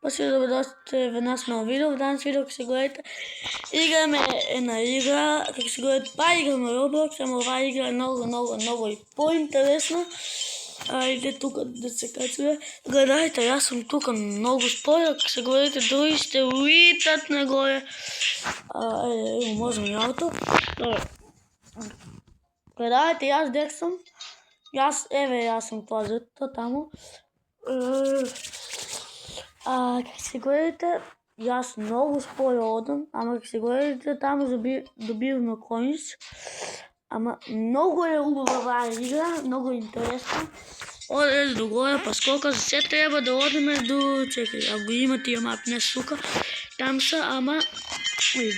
Освен да дойдете веднъж ново видео. В данас видео, ако се гледате, играме една игра, како се гледате, играме Roblox, ама ова игра е много и по-интересна. Айде тука да се качваме. Гледайте, јас сум тука много споро, ако се гледате, други ще уитат нагоре. Айде, можем и ауто. Добре. Гледайте, јас дек сум. Јас сум тоа жето таму. Како се гледате, јас много споро одам, ама како се гледате, таму добиваме коинс. Ама много е убава оваа игра, много интересна. Одеш до горе, па скока, за се треба да одиме до... Чекај, ако го има тие мапи, не сука, там са, ама...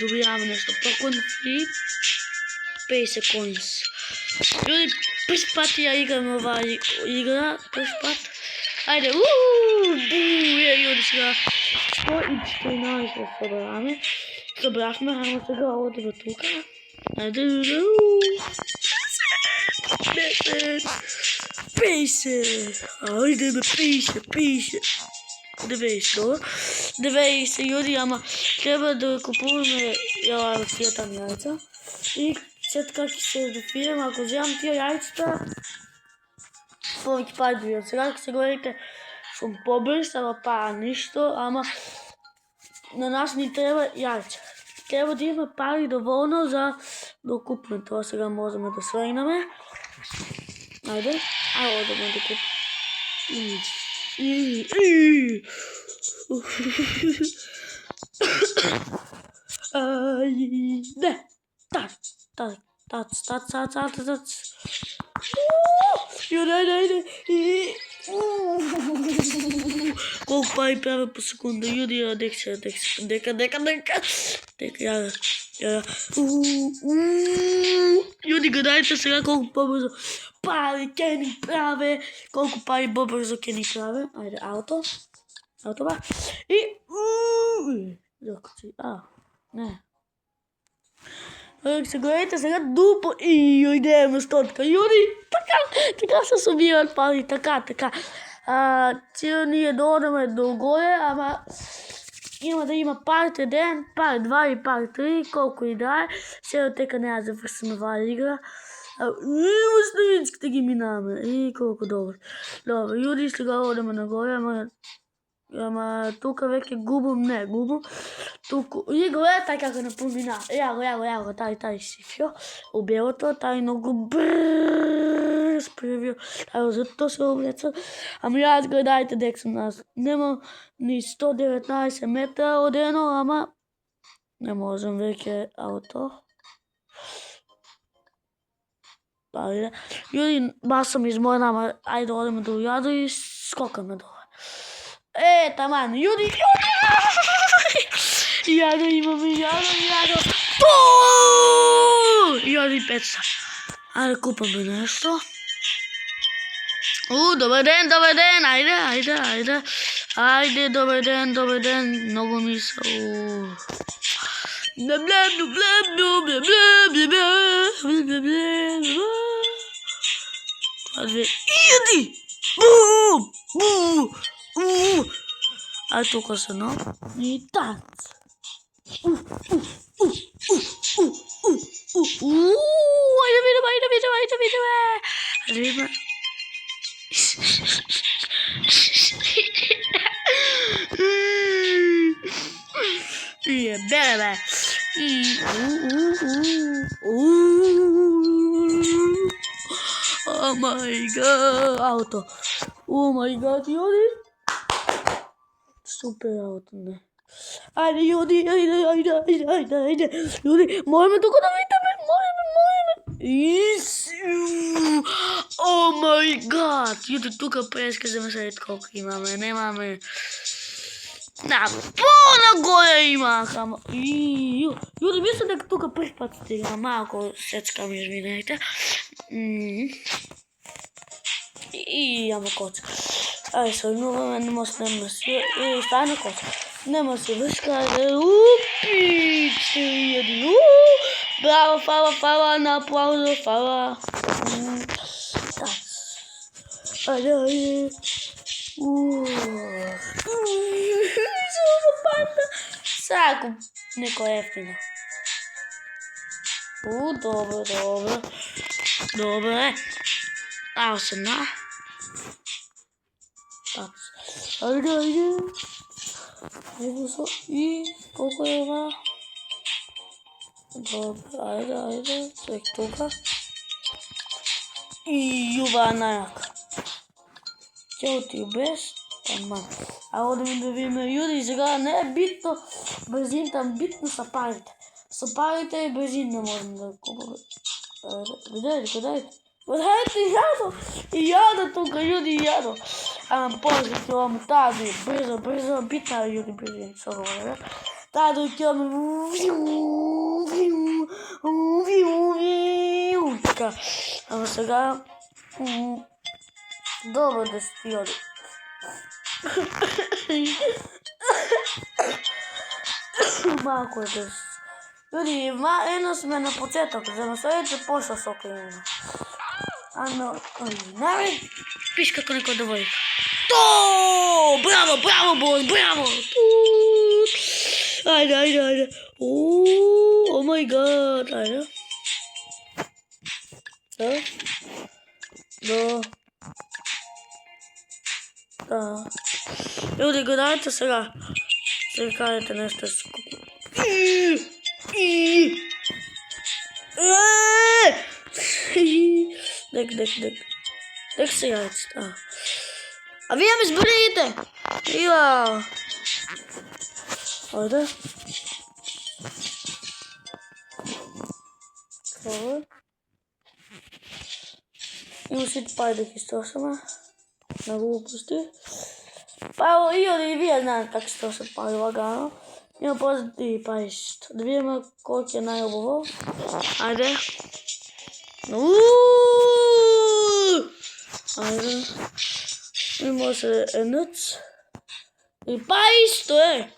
добиваме нешто, покон фри, 50 коинс. Люди, прв пат ја играме оваа игра, прв пат. Ајде, Јуди сега 114 собраме. Собравме, ама сега одиме тука. Ајде, 10, 50, ајде бе, 50. 90 јуди, ама треба да купуваме тие там јајца. И след како се дофирам, ако вземам тие јајцата, повеќе пари добивам. Сега ако се гледате, сум побрз, ама пара ништо, ама на нас ни треба јајца. Треба да имаме пари доволно за да купиме тоа. Сега можеме да свегнеме. Ајде, одеме да купиме. Ајде, тац. Ајде. Колку пари правя по секунда, јуди, дека. Јуди, гледајте сега колку побрзо пари ќе ни праве, колку пари побрзо ќе ни праве. Ајде, ауто ба. И... не. Се гледайте сега дупо и идеме стотка. Јуди, така се собираат пари, така. Цел ни е да одеме до горе, ама има да има парите ден, пар 2 и пар 3, колку и да е. Сега тека не да завршиме оваа игра. Оставицките ги минаваме. И колку добро. Добро, Јуди, сега одеме нагоре, ама тука веќе губам. Туку, и гледај како не помина. Јаго, тај си фио. Убелото, тај многу брз превио. Тај зато се облеца. Ама јас гледајте дек сум нас. Нема ни 119 метра одено, ама не можем веќе ауто. Јуди, баш сум изморен, ама ајде одеме до јадо и скокаме долу. Таман, Јуди! Јадо имаме, јадо! Јуди 500. Ајде купаме нешто. Добар ден, ајде. Ајде, добар ден, многу ми се. Јуди! Ајде тука се но. И тац. Ајде видиме. Бебе. Oh my god, auto. Oh my god, Јуди. Супер ауто, не. Ајде, Јуди, ајде. Јуди, можеме тука да видиме, можеме. Oh my god, Јуди, тука прескажеме се колку имаме, немаме. По-нагоре имах, ама... Јуди, мислам дека тука прв пат стигам, малко сечкам, извинете. Ама коца. Ајде, свърнуваме, нема си, стане коца. Нема си връшка, упи, 4000, браво, фала, на аплаузо, фала. Ајде. Сако некој ефтино. Добре. Ао се на. Ајде. И колко е ова? Добре, ајде, чек тука. И ова најака. Ќе ти без, таман. А одем да видиме јуди, сега не е битно брзината, битно са парите. Со парите и брзина можем да купаме. Кадајте. И јадо тука, јуди, јадо. Ама после ќе имаме таа да е брзо, битна јуди брзина, со говоря. Таа да ќе имаме така. Ама сега добро да си ти јади. Малко е да си. Јуди, едно сме на почеток, за на следеće пошла сока имаме. Ано, најме, пиш како некој да води. То! Браво, бос, браво! Ајде. О май гад, ајде. Да. Јуди, гледајте сега. Сега кажете нешто си купи. Дек се јајците. А вие ме зборите! Ива! Ајде. Това. Има сите пари да ги строшаме. На глупости. Па и вие знаете как се трошат пари лагано. Има позитиви пари. Да видиме колко е најубаво. Ајде. Ајде. Има се еднец. И па исто е.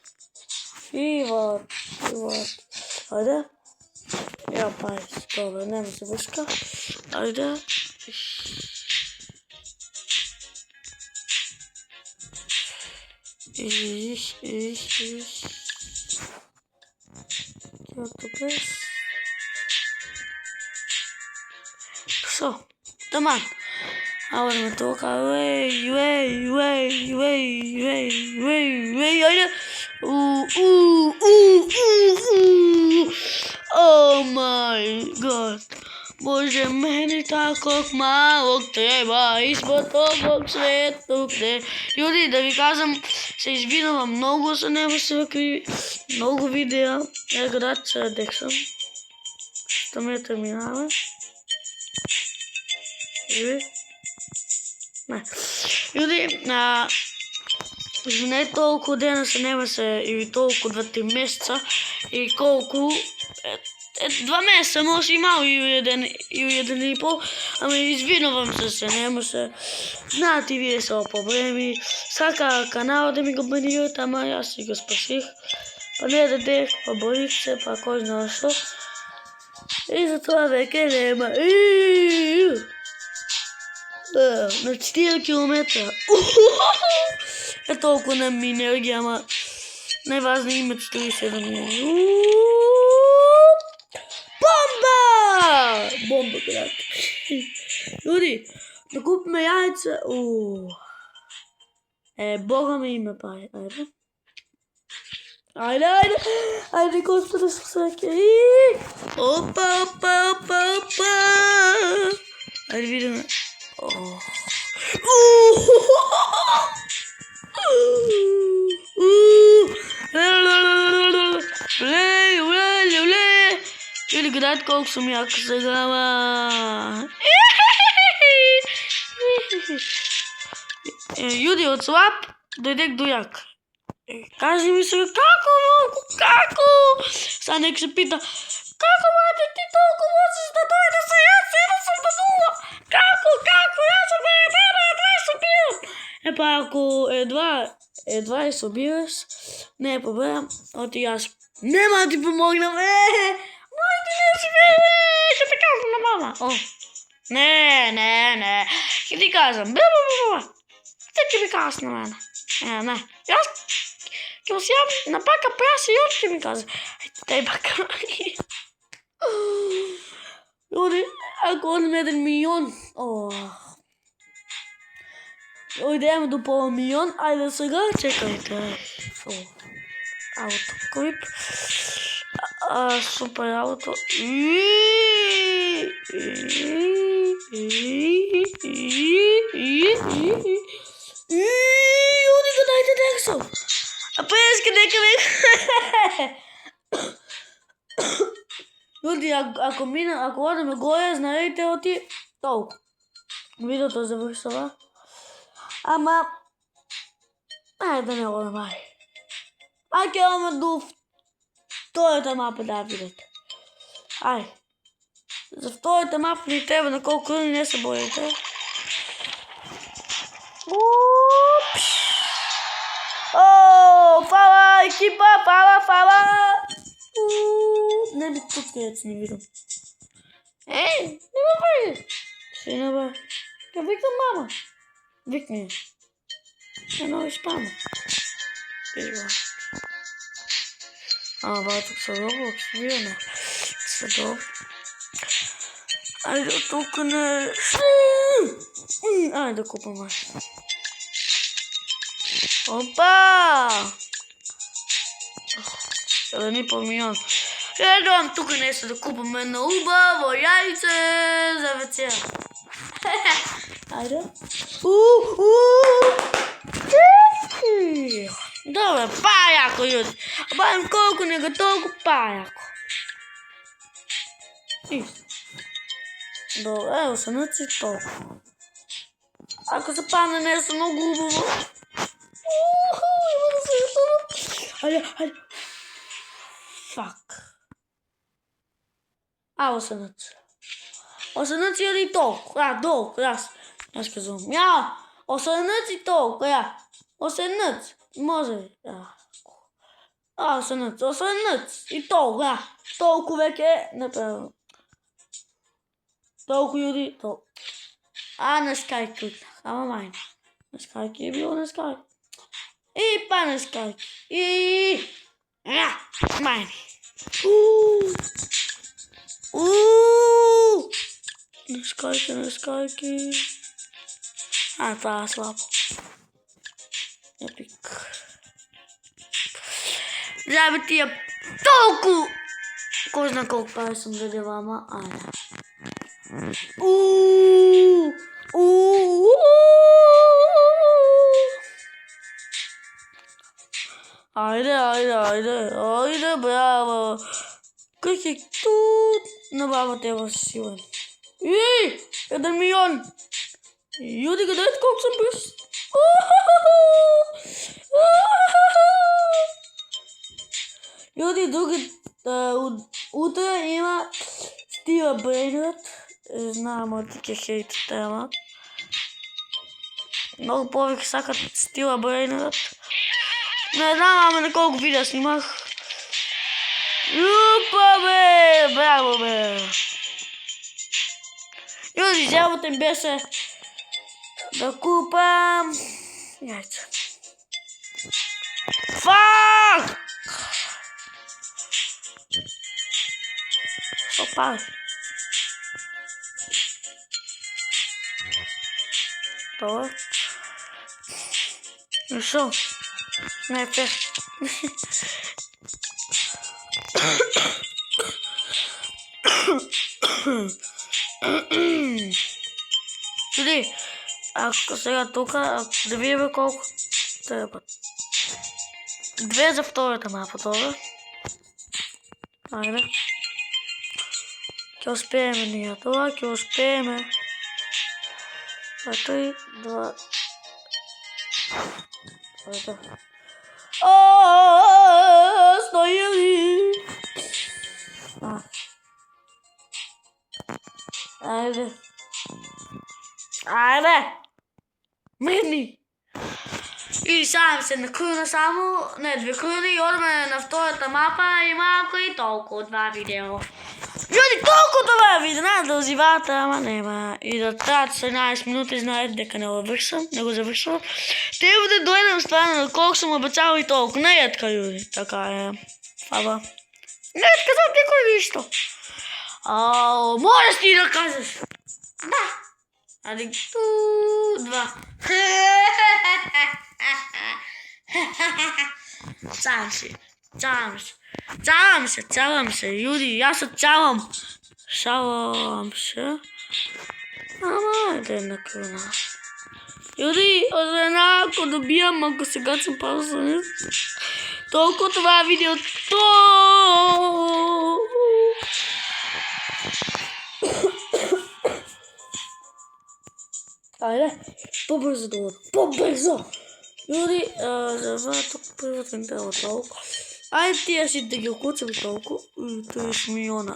Ива. Ајде. Ја па исто. Добре, нема се вршка. Ајде. Пшо, таман. А одиме тука, ајде. О май гад. Боже, мене таков малок треба испод овог светот. Јуди, да ви кажам, се извинувам многу за нема се вакви многу видеа. Ја град се дексам. Што ме терминава? Јуди, не толку дена се нема се и толку 2-3 месеца и колку 2 месеца, може и мало и еден и пол, ама извинувам се, нема се. Знаете вие са проблеми, сака канал да ми го банират, ама јас си го спасих. Па не дадех, па борих се, па кој знае што. И затоа веќе нема. На 4 километра. Е толку на ми енергија, ама најважно има 47 минути. Бомба, брат. Јуди, да купиме јајца. Бога ме има пари. Ајде, Господи со саке. Опа. Ајде видиме. Или гледат колко съм яка сега, Јуди, од слаб дојдек до як. Кажи ми сега, како? Са нек се пита, како брате ти толку можеш да дојдеш sa јас едно сум до нула? Како? Јас сум едва се убивам. Па ако едва се убиваш, не е проблем, оти јас нема да ти помогнам. Мојте не си ќе те кажам на мама. Не. Ќе ти кажам. Те ќе ми кажаш на мене. Не. Јас Ќе си јам на бака прасе и още ми каза. Ајде, бака. Люди, ако одим 1 милион, идеме до пола милион, ајде сега, чекайте. Автоклип. Супер ауто. Люди, гадајте дексо. Преска нека. Люди, ако одиме горе, знаете оти толку. Видеото завршава. Ама, ајде да не одам, ајде. Ќе одаме до втората мапа да видите. Ајде. За втората мапа ни треба на колку не се боите. Фала, екипа, фала. Не би тут където не видам. Не ме бъде. Ще не бъде. Ке викам мама. Викни. Едно изпадна. Изба. Тук са добро, активиране. Са добро. Айде тук не... Айде да купаме. Опа! Да ни помион. Едвам тук нещо да купаме на убаво яйце за вечеря. Айде. Добре, па-яко, люди. Абавим колко нега толкова па-яко. Добре, останат си толкова. Ако се падне нещо много хубаво. Айде. Фак. Останат си или толкова. Долу, аз казвам. Останат си толкова, Останат. Може ли? Останат. И толкова. Толкова веќе направо. Толку ljudi, на Skype кликнах, ама мајна. На Skype е било на Skype. И па на Skype. Мајни. На Skype. Това слабо. Епик. Забе тия толку. Кой зна колко пари съм дадила, ама айде. Айде, браво. Как е тут? На бабата е силен. 1 милион. Юди, гадајте колко съм бърз. Юди, утре има Стива Брейнът. Знам, оти ке хейтите, ама. Много повече сакат Стива Брейнът. Не знам, ама на колко видео снимах. Юпа, бе! Браво, бе! Юди, жалбата им беше да купам яйца. Фак! Опа! Това? Ну шо? Не е фер. Чуди, ако сега тука, да видим колко трябва. 2 за втората мапа, това. Айде. Ке успееме ние това, ке успееме. 3, 2... Стояли! Айде! Мирни! И сам се на круна само, не 2 круни и одме на втората мапа и малко и толкова 2 видео. Ljudi, толку това видео, да узивате, ама нема. И да траат 17 минути, знаете дека не го завршам. Треба да дојдем стварно, колку сум обецал и толку. Не етка, ljudi, така е. Фаба. Не казав никој ништо. Можеш ти да кажеш. Да. Ади, 2. Цалам се, ljudi, јас се цалам. Шалам се. Ама, една крона. Ljudi, ако добијам, ако сега съм пауза, толку това видео, Ајде, побрзо да одам, побрзо! Ljudi, за тук приватен дела толку. Ајде тия си да ги окуцам толку. 30 милиона.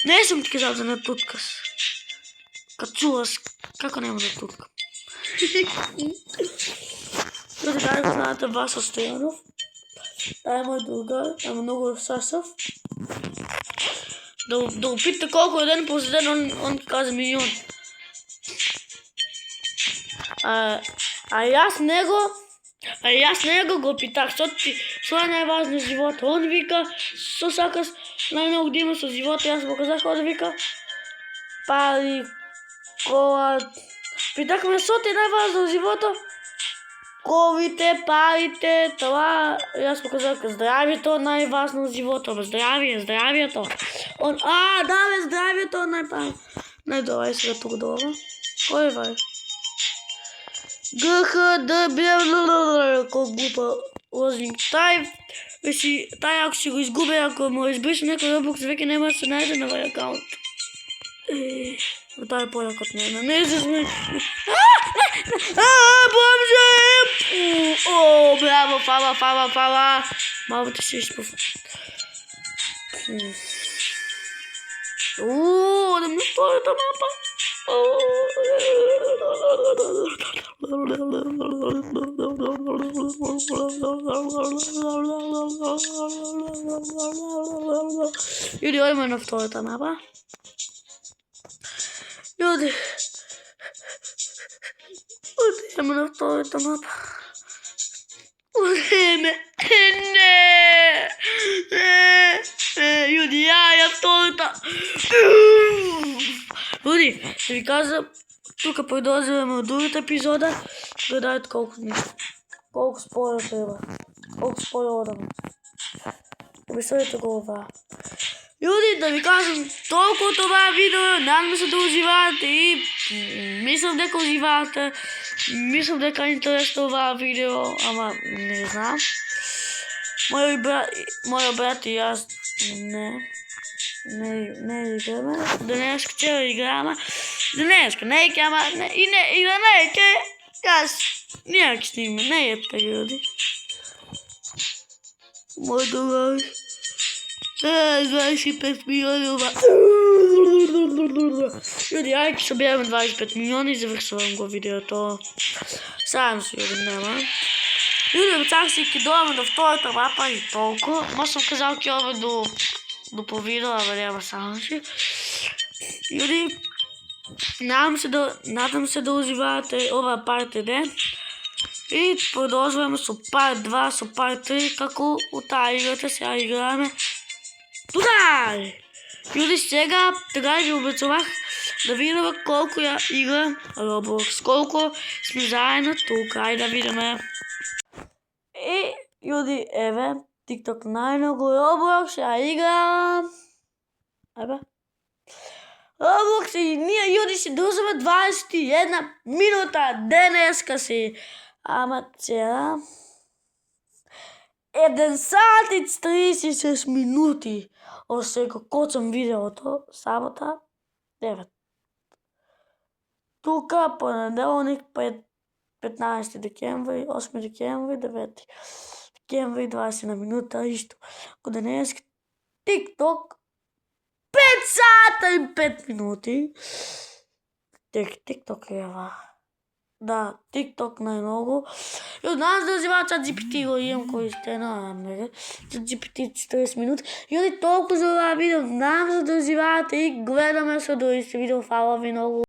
Не сум ти казал да не туткаш. Кад чуваш, како нема да туткам? Ljudi, дај го знаете Васа Стојанов. Тај е мој другар, ама многу сасав. Да опита колку е ден посетен, он каза милион. А јас него го питах, што е најважно во животот? Он вика, што сакаш најмногу да имаш од животот, јас му казах, он вика, пари, кола. Питах ме, што ти е најважно во животот? Ковите, парите, това, јас му казах, здравието е најважно во животот, здравието. Он, да бе, здравието е најдобро, сега тук долу. Кој е? Колко глупа лозинг. Тај ако си го изгубя, ако му избриша некој Roblox, веќе нема да се најде на вај акаунт. Тај е по-як од мене. Не се сме... Бомже! Браво, фала. Малко ти се изпуф. Да ми стои та мапа. Ljudi, odemo na втората мапа. Ljudi, odemo na втората мапа. Ljudi, ја втората. Ljudi, да ви кажа, тука продолжуваме од другата епизода. Гледајте колку споро треба. Колку споро одам. Обисовите го ова. Ljudi, да ви кажам, толку това видео, надам се да уживаате и мислам дека уживаате. Мислам дека е интересно ова видео, ама не знам. Мојот брат и јас не играме. Денеска ќе играме. Денеска не ќе, ама и да не ќе, јас ние ќе снимаме, не е така, ljudi. Мој другар. 25 милиони ова. Ljudi, ајде ќе собераме 25 милиони и завршувам го видеото. Сам си, ljudi, нема. Ljudi, бацах си ќе дојдеме до втората мапа и толку. Може сум казал ќе ове до по видео, ама нема само си. Ljudi, надам се да уживаате ова парт 1. И продолжуваме со парт 2, со парт 3, како у таа играта сега играме. Тудар! Ljudi, сега така ви обецувах да видиме колку ја играм Roblox, колку сме заедно тука. Ајде да видиме. И, ljudi, еве, TikTok најмногу Roblox ја играм. Ајде. Roblox и ние, ljudi, си дружиме 21 минута денеска си. Ама сега 1 сат и 36 минути. Осека коцам видеото, сабота 9. Тука понеделник 15 декември, 8 декември, 9 декември, 20 на минута, исто. Ако денес TikTok 5 сата и 5 минути. TikTok е ова. Да, TikTok најмногу. И однадам да взимаат чат GPT го имам кој стена, чат GPT 40 минути. И оди толку за оваа видео, надам се да взимаат и гледаме се до исти видео, фала ви многу.